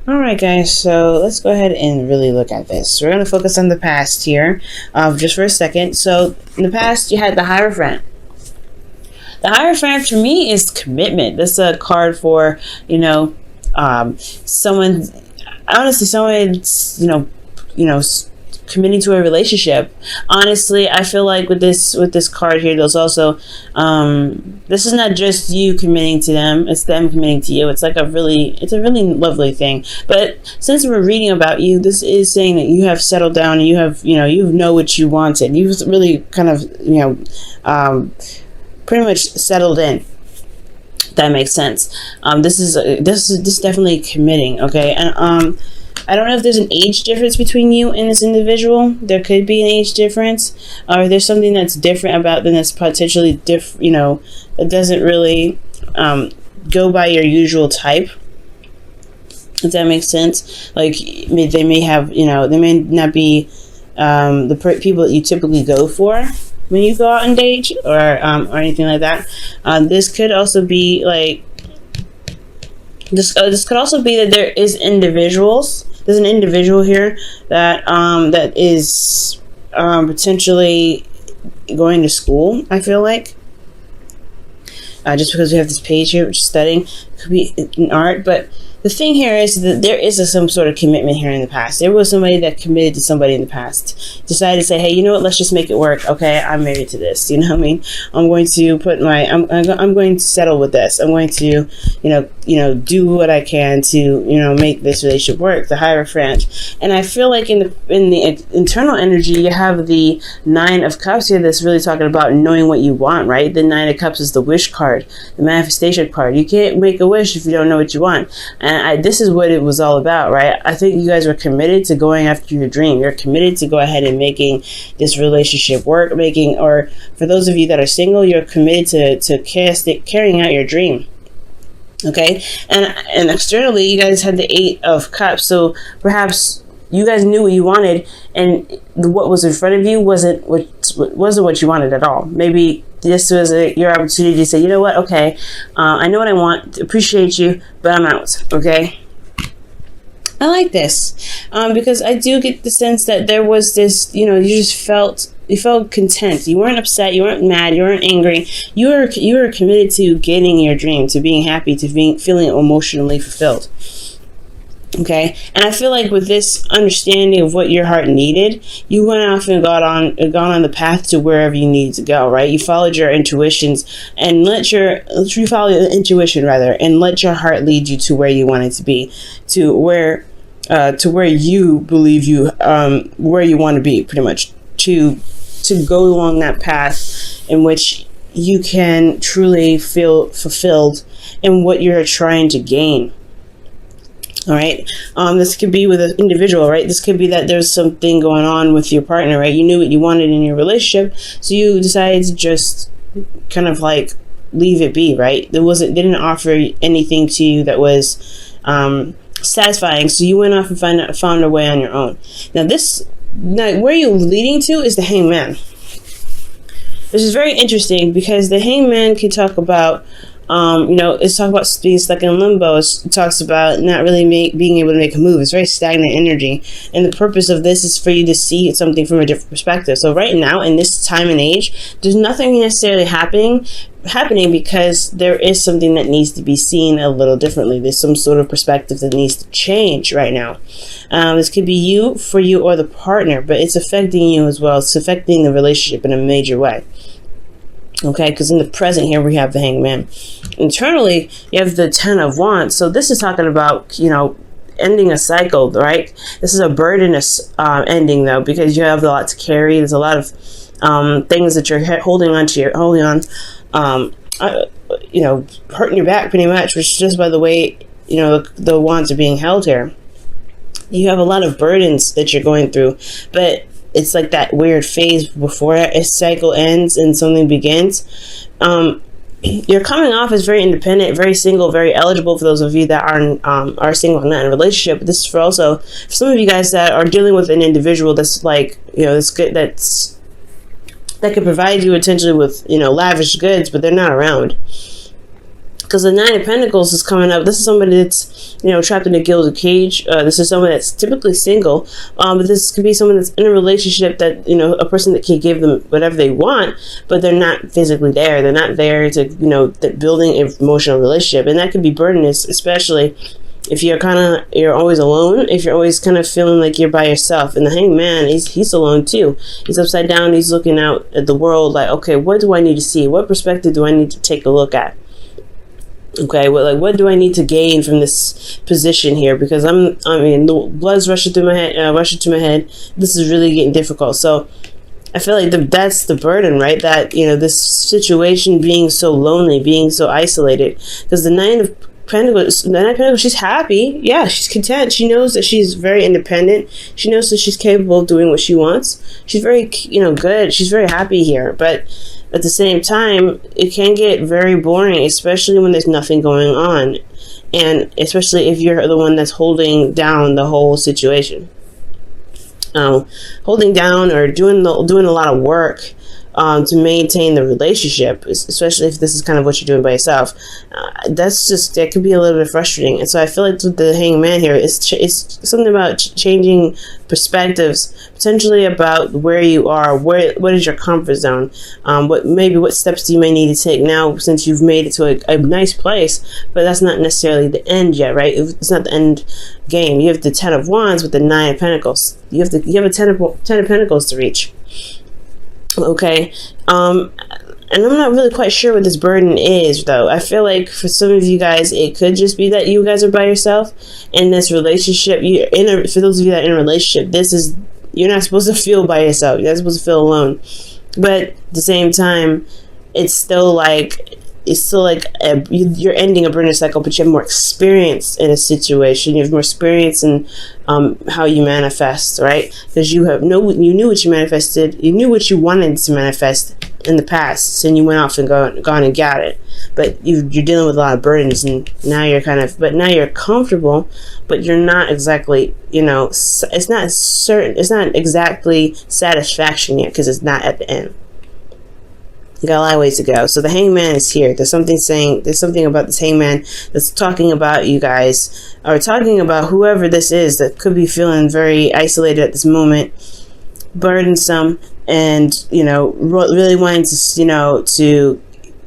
All right, guys, so let's go ahead and really look at this. We're going to focus on the past here just for a second. So in the past, you had the Hierophant. The Hierophant for me is commitment. This is a card for, someone, honestly, someone's, committing to a relationship. Honestly, I feel like with this card here, there's also this is not just you committing to them, it's them committing to you. It's a really lovely thing. But since we're reading about you, this is saying that you have settled down and you know what you wanted. You've really kind of pretty much settled in. That makes sense. This is definitely committing. Okay. And I don't know if there's an age difference between you and this individual. There could be an age difference, or there's something that's different about them that's potentially that doesn't really go by your usual type. If that makes sense. Like they may have, they may not be the people that you typically go for when you go out and date, or anything like that. This could also be like this could also be that there is individuals. There's an individual here that that is potentially going to school. I feel like just because we have this page here, which is studying, could be in art, but the thing here is that there is some sort of commitment here in the past. There was somebody that committed to somebody in the past, decided to say, hey, you know what, let's just make it work. Okay, I'm married to this. You know what I mean? I'm going to put I'm going to settle with this. I'm going to, do what I can to, make this relationship work. The Hierophant. And I feel like in the internal energy, you have the Nine of Cups here that's really talking about knowing what you want, right? The Nine of Cups is the wish card, the manifestation card. You can't make a wish if you don't know what you want. And this is what it was all about, right? I think you guys were committed to going after your dream. You're committed to go ahead and making this relationship work, or for those of you that are single, you're committed to carrying out your dream. Okay, and externally, you guys had the Eight of Cups, so perhaps you guys knew what you wanted, and what was in front of you wasn't what you wanted at all. Maybe this was your opportunity to say, you know what, okay, I know what I want, appreciate you, but I'm out. Okay, I like this because I do get the sense that there was this, you felt content. You weren't upset. You weren't mad. You weren't angry. You were committed to getting your dream, to being happy, to feeling emotionally fulfilled. Okay, and I feel like with this understanding of what your heart needed, you went off and gone on the path to wherever you needed to go. Right, you followed your intuitions and let your intuition and let your heart lead you to where you wanted to be, to where you believe where you want to be, pretty much to go along that path in which you can truly feel fulfilled in what you're trying to gain. All right. This could be with an individual, right? This could be that there's something going on with your partner, right? You knew what you wanted in your relationship, so you decided to just kind of like leave it be, right? Didn't offer anything to you that was satisfying, so you went off and found a way on your own. Now, where you're leading to is the Hangman. This is very interesting because the Hangman can talk about. It's talking about being stuck in limbo. It talks about not really being able to make a move. It's very stagnant energy. And the purpose of this is for you to see something from a different perspective. So right now, in this time and age, there's nothing necessarily happening because there is something that needs to be seen a little differently. There's some sort of perspective that needs to change right now. This could be for you, or the partner, but it's affecting you as well. It's affecting the relationship in a major way. Okay, because in the present here we have the Hangman. Internally, you have the Ten of Wands. So this is talking about, ending a cycle, right? This is a burdensome ending, though, because you have a lot to carry. There's a lot of things that you're holding on, hurting your back pretty much, which is just by the way, the wands are being held here. You have a lot of burdens that you're going through, but it's like that weird phase before a cycle ends and something begins. You're coming off as very independent, very single, very eligible for those of you that are single and not in a relationship. But this is for some of you guys that are dealing with an individual that's like, that's good, that could provide you potentially with, lavish goods, but they're not around. because the Nine of Pentacles is coming up. This is somebody that's, you know, trapped in a gilded cage. This is someone that's typically single, but this could be someone that's in a relationship that, you know, a person that can give them whatever they want, but they're not physically there. They're not there to, you know, building an emotional relationship, and that could be burdenous, especially if you're always alone. If you're always kind of feeling like you're by yourself. And the Hanged Man, he's alone too. He's upside down. He's looking out at the world like, okay, what do I need to see? What perspective do I need to take a look at? Okay, well, what do I need to gain from this position here? Because I mean, the blood's rushing through my head. This is really getting difficult. So I feel like that's the burden, right? That, you know, this situation being so lonely, being so isolated. Because the Nine of Pentacles, she's happy. Yeah, she's content. She knows that she's very independent. She knows that she's capable of doing what she wants. She's very, you know, good. She's very happy here. But at the same time, it can get very boring, especially when there's nothing going on. And especially if you're the one that's holding down the whole situation. Holding down or doing a lot of work to maintain the relationship, especially if this is kind of what you're doing by yourself. That could be a little bit frustrating. And so I feel like with the Hanged Man here, it's something about changing perspectives, potentially about where you are, what is your comfort zone, what steps do you may need to take now since you've made it to a nice place, but that's not necessarily the end yet, right? It's not the end game. You have the Ten of Wands with the Nine of Pentacles. You have a Ten of Pentacles to reach. Okay, and I'm not really quite sure what this burden is, though. I feel like for some of you guys, it could just be that you guys are by yourself in this relationship. For those of you that are in a relationship, you're not supposed to feel by yourself. You're not supposed to feel alone. But at the same time, it's still like you're ending a burden cycle, but you have more experience in a situation. You have more experience in how you manifest, right? Because you knew what you manifested. You knew what you wanted to manifest in the past, and you went off and gone and got it. But you're dealing with a lot of burdens, and now you're comfortable, but you're not exactly, you know, it's not exactly satisfaction yet, because it's not at the end. You got a lot of ways to go. So the Hanged Man is here. There's something about this Hanged Man that's talking about you guys, or talking about whoever this is that could be feeling very isolated at this moment, burdensome, and, you know, really wanting to, you know, to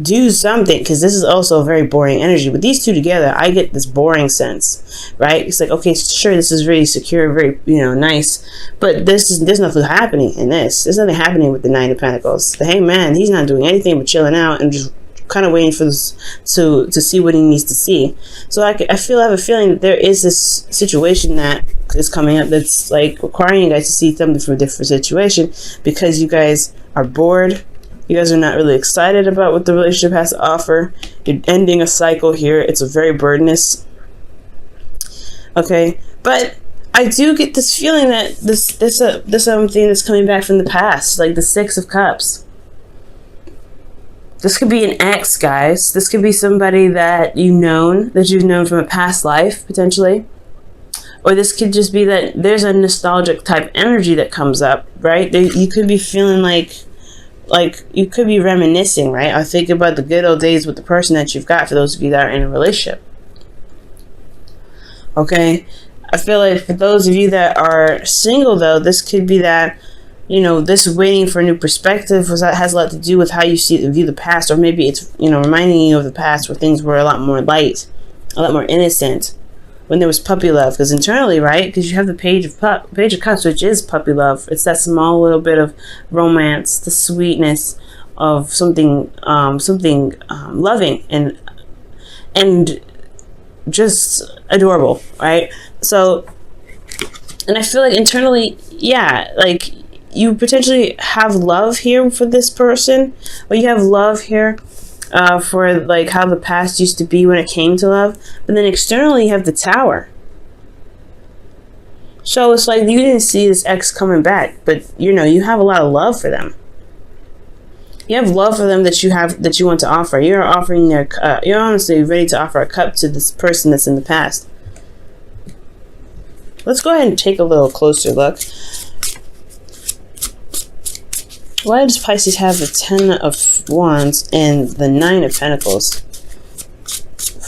do something, because this is also a very boring energy. With these two together, I get this boring sense, right? It's like, okay, sure, this is really secure, very, you know, nice, but there's nothing happening in this. There's nothing happening with the Nine of Pentacles. The Hanged Man, he's not doing anything but chilling out and just kind of waiting for this to see what he needs to see. So I have a feeling that there is this situation that is coming up that's like requiring you guys to see something from a different situation, because you guys are bored. You guys are not really excited about what the relationship has to offer. You're ending a cycle here. It's a very burdenous. Okay, but I do get this feeling that this something that's coming back from the past, like the Six of Cups. This could be an ex, guys. This could be somebody that you've known from a past life, potentially. Or this could just be that there's a nostalgic type energy that comes up, right? You could be feeling like you could be reminiscing, right? I think about the good old days with the person that you've got, for those of you that are in a relationship. Okay? I feel like for those of you that are single, though, this could be that, you know, this waiting for a new perspective has a lot to do with how you view the past, or maybe it's, you know, reminding you of the past where things were a lot more light, a lot more innocent, when there was puppy love. Because internally, right, because you have the Page of Cups, which is puppy love. It's that small little bit of romance, the sweetness of something loving and just adorable, right? So, and I feel like internally, yeah, like you potentially have love here for this person, or you have love here for like how the past used to be when it came to love. But then externally, you have the Tower. So it's like you didn't see this ex coming back, but you know, you have a lot of love for them. You have love for them that you want to offer. You're offering you're honestly ready to offer a cup to this person that's in the past. Let's go ahead and take a little closer look. Why does Pisces have the Ten of Wands and the Nine of Pentacles?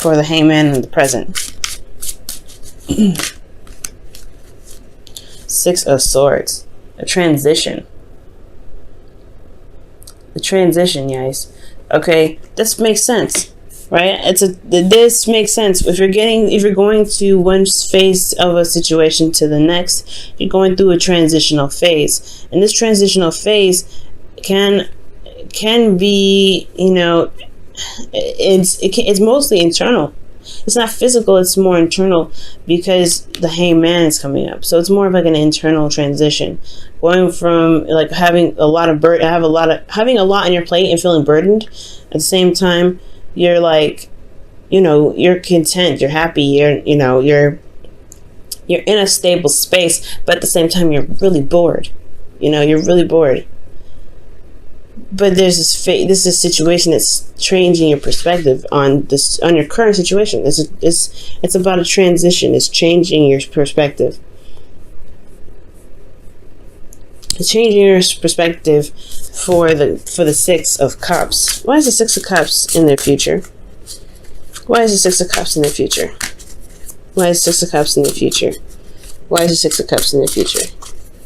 for the Hangman in the present. Six of Swords. A transition. The transition, guys. Okay, this makes sense, right? This makes sense. If you're going to one phase of a situation to the next, you're going through a transitional phase, and this transitional phase can be, you know, it's mostly internal. It's not physical, it's more internal, because the Hangman is coming up. So it's more of like an internal transition, going from like having a lot on your plate and feeling burdened. At the same time, you're like, you know, you're content, you're happy, you're in a stable space, but at the same time you're really bored. You know, you're really bored. But there's this is a situation that's changing your perspective on your current situation. It's about a transition. It's changing your perspective. It's changing your perspective for the Six of Cups. Why is the Six of Cups in their future? Why is the Six of Cups in their future? Why is the Six of Cups in the future? Why is the Six of Cups in the future?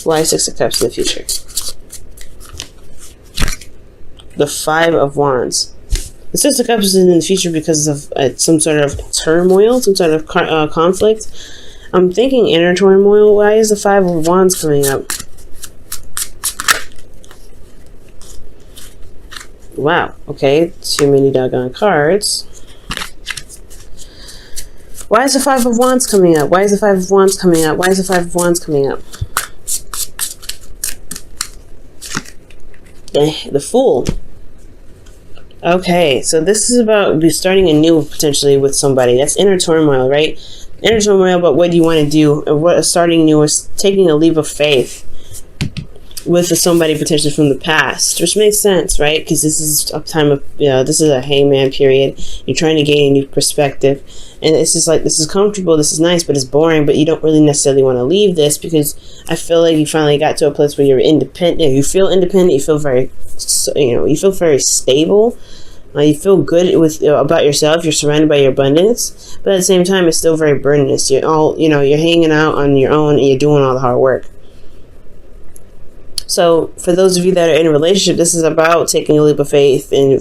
Why is Six of Cups in the future? The Five of Wands. The Six of Cups is in the future because of some sort of turmoil, some sort of conflict. I'm thinking inner turmoil. Why is the Five of Wands coming up? Wow. Okay. Too many doggone cards. Why is the Five of Wands coming up? Why is the Five of Wands coming up? Why is the Five of Wands coming up? The Fool. Okay, so this is about starting anew potentially with somebody. That's inner turmoil, right? Inner turmoil about what you want to do. What starting new is taking a leap of faith with somebody potentially from the past, which makes sense, right? Because this is a time of, this is a Hangman period. You're trying to gain a new perspective, and it's just like, this is comfortable, this is nice, but it's boring. But you don't really necessarily want to leave this, because I feel like you finally got to a place where you're independent. You feel independent. You feel very, you feel very stable. You feel good about yourself. You're surrounded by your abundance, but at the same time, it's still very burdensome. You're all, you're hanging out on your own, and you're doing all the hard work. So for those of you that are in a relationship, this is about taking a leap of faith and,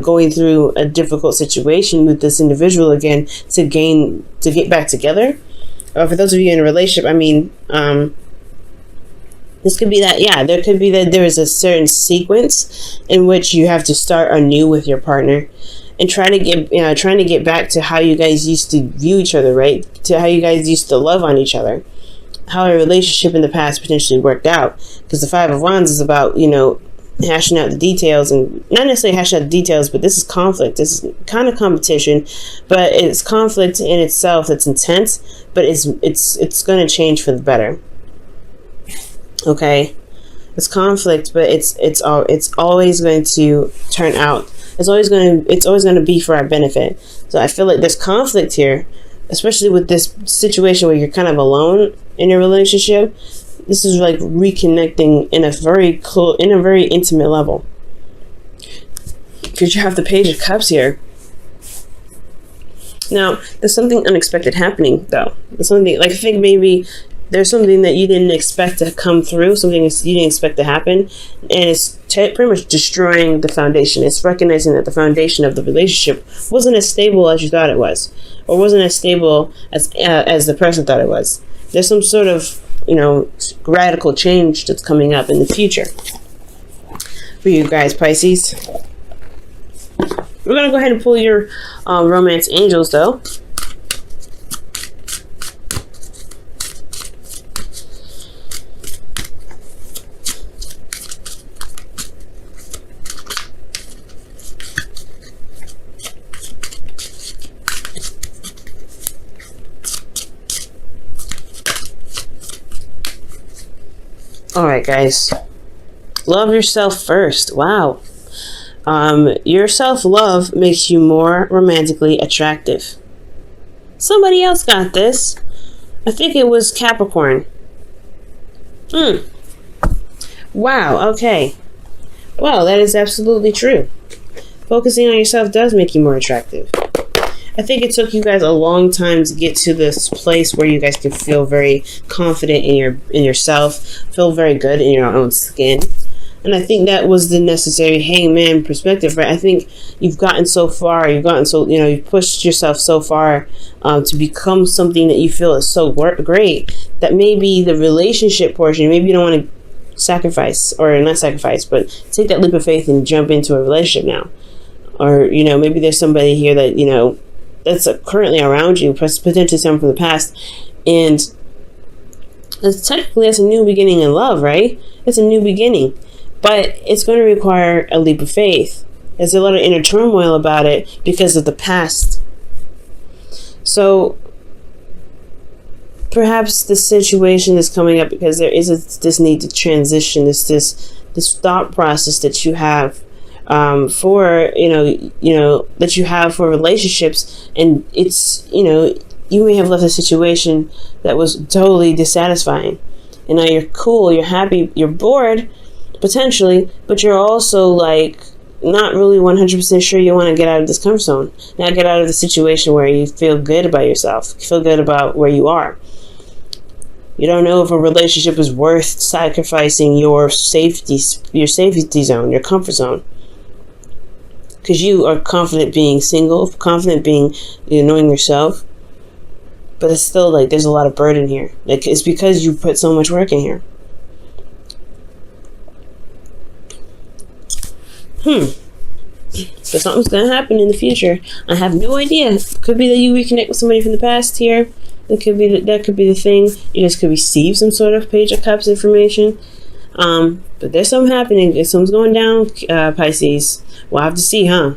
going through a difficult situation with this individual again to get back together. For those of you in a relationship, this could be that, there could be that there is a certain sequence in which you have to start anew with your partner and trying to get back to how you guys used to view each other, right? To how you guys used to love on each other. How a relationship in the past potentially worked out. Because the Five of Wands is about, hashing out the details, and not necessarily hashing out the details, but this is conflict. This is kind of competition, but it's conflict in itself that's intense, but it's going to change for the better. Okay, it's conflict, but it's always going to turn out. It's always going to be for our benefit. So I feel like there's conflict here, especially with this situation where you're kind of alone in your relationship. This is like reconnecting in a very intimate level, because you have the Page of Cups here. Now, there's something unexpected happening, though. There's something, like, I think maybe there's something that you didn't expect to come through, something you didn't expect to happen, and it's pretty much destroying the foundation. It's recognizing that the foundation of the relationship wasn't as stable as you thought it was, or wasn't as stable as the person thought it was. There's some sort of, radical change that's coming up in the future for you guys, Pisces. We're going to go ahead and pull your romance angels, though. Alright, guys. Love yourself first. Wow. Your self-love makes you more romantically attractive. Somebody else got this. I think it was Capricorn. Wow, okay. Well, that is absolutely true. Focusing on yourself does make you more attractive. I think it took you guys a long time to get to this place where you guys can feel very confident in yourself, feel very good in your own skin. And I think that was the necessary hangman perspective, right? I think you've gotten so far, you've pushed yourself so far to become something that you feel is so great that maybe the relationship portion, maybe you don't want to sacrifice, or not sacrifice, but take that leap of faith and jump into a relationship now. Or, maybe there's somebody here that, that's currently around you, potentially someone from the past, and that's a new beginning in love, right? It's a new beginning. But it's going to require a leap of faith. There's a lot of inner turmoil about it because of the past. So perhaps the situation is coming up because there is this need to transition, this thought process that you have for that you have for relationships, and it's you may have left a situation that was totally dissatisfying, and now you're cool, you're happy, you're bored. Potentially, but you're also like not really 100% sure you want to get out of this comfort zone. Now get out of the situation where you feel good about yourself, you feel good about where you are. You don't know if a relationship is worth sacrificing your safety zone, your comfort zone, because you are confident being single, confident being knowing yourself. But it's still like there's a lot of burden here. Like it's because you put so much work in here. So something's going to happen in the future. I have no idea. Could be that you reconnect with somebody from the past here. It could be that could be the thing. You just could receive some sort of Page of Cups information. But there's something happening. Something's going down, Pisces. We'll have to see, huh?